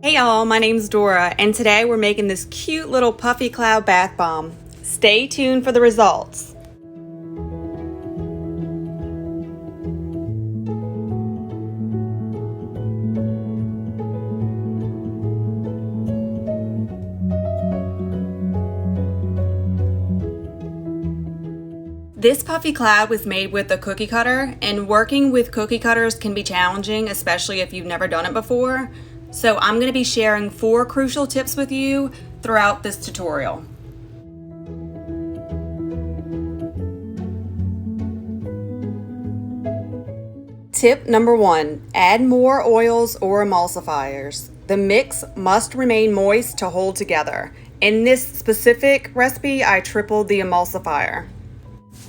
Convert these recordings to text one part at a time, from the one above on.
Hey y'all, my name's Dora, and today we're making this cute little puffy cloud bath bomb. Stay tuned for the results. This puffy cloud was made with a cookie cutter, and working with cookie cutters can be challenging, especially if you've never done it before. So I'm going to be sharing 4 crucial tips with you throughout this tutorial. Tip number 1, add more oils or emulsifiers. The mix must remain moist to hold together. In this specific recipe, I tripled the emulsifier.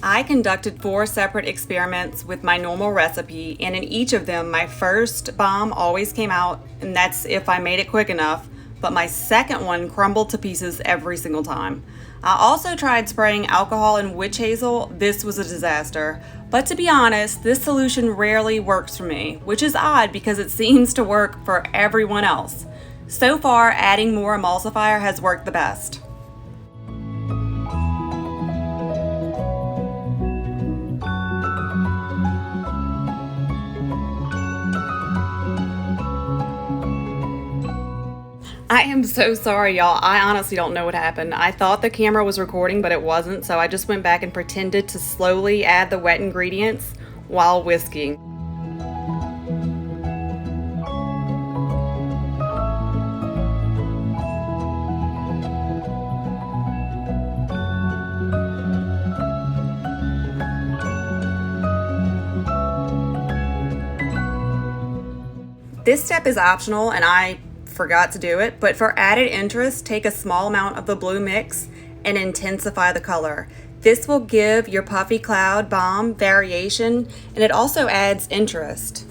I conducted 4 separate experiments with my normal recipe, and in each of them, my first bomb always came out, and that's if I made it quick enough, but my second one crumbled to pieces every single time. I also tried spraying alcohol and witch hazel. This was a disaster. But to be honest, this solution rarely works for me, which is odd because it seems to work for everyone else. So far, adding more emulsifier has worked the best. I am so sorry, y'all. I honestly don't know what happened. I thought the camera was recording, but it wasn't, so I just went back and pretended to slowly add the wet ingredients while whisking. This step is optional, and I forgot to do it, but for added interest, take a small amount of the blue mix and intensify the color. This will give your puffy cloud bomb variation, and it also adds interest.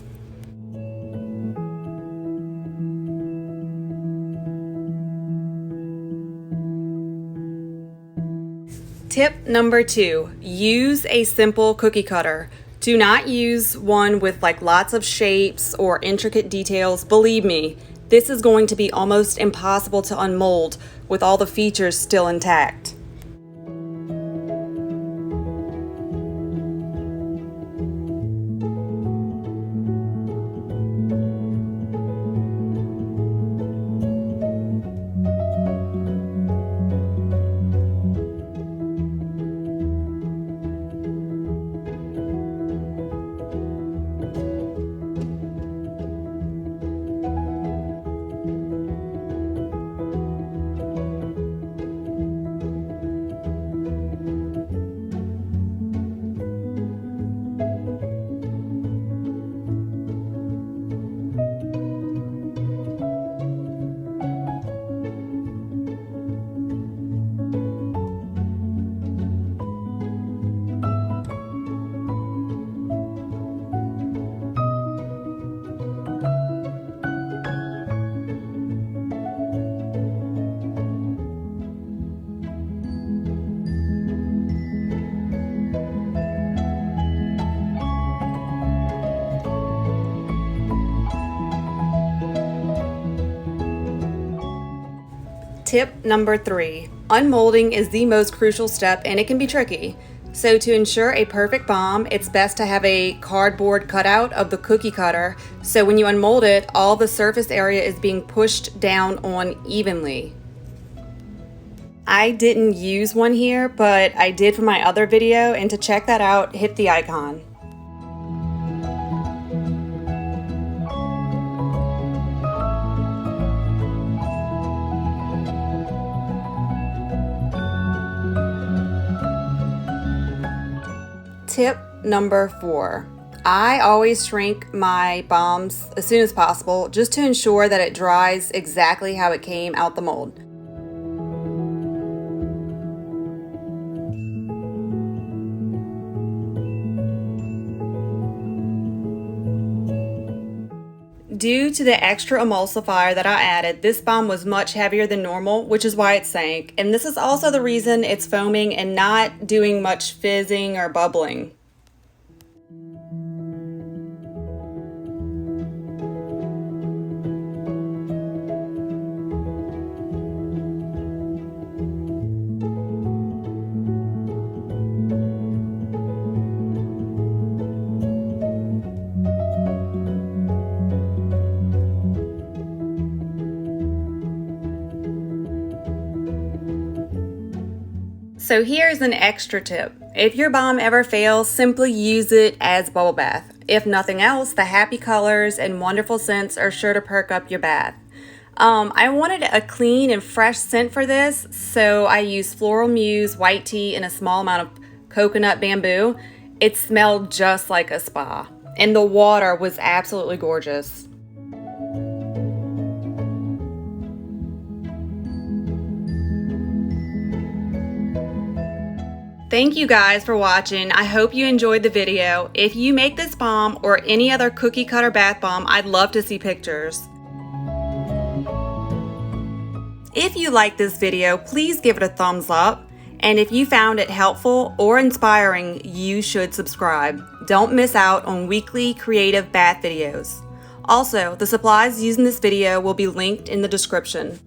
Tip number 2, use a simple cookie cutter. Do not use one with lots of shapes or intricate details. Believe me, this is going to be almost impossible to unmold with all the features still intact. Tip number 3, unmolding is the most crucial step, and it can be tricky. So to ensure a perfect bomb, it's best to have a cardboard cutout of the cookie cutter, so when you unmold it, all the surface area is being pushed down on evenly. I didn't use one here, but I did for my other video, and to check that out, hit the icon. Tip number 4. I always shrink my bombs as soon as possible just to ensure that it dries exactly how it came out the mold. Due to the extra emulsifier that I added, this bomb was much heavier than normal, which is why it sank. And this is also the reason it's foaming and not doing much fizzing or bubbling. So here's an extra tip. If your balm ever fails, simply use it as bubble bath. If nothing else, the happy colors and wonderful scents are sure to perk up your bath. I wanted a clean and fresh scent for this, so I used Floral Muse white tea and a small amount of coconut bamboo. It smelled just like a spa, and the water was absolutely gorgeous. Thank you guys for watching. I hope you enjoyed the video. If you make this balm or any other cookie cutter bath bomb, I'd love to see pictures. If you like this video, please give it a thumbs up. And if you found it helpful or inspiring, you should subscribe. Don't miss out on weekly creative bath videos. Also, the supplies used in this video will be linked in the description.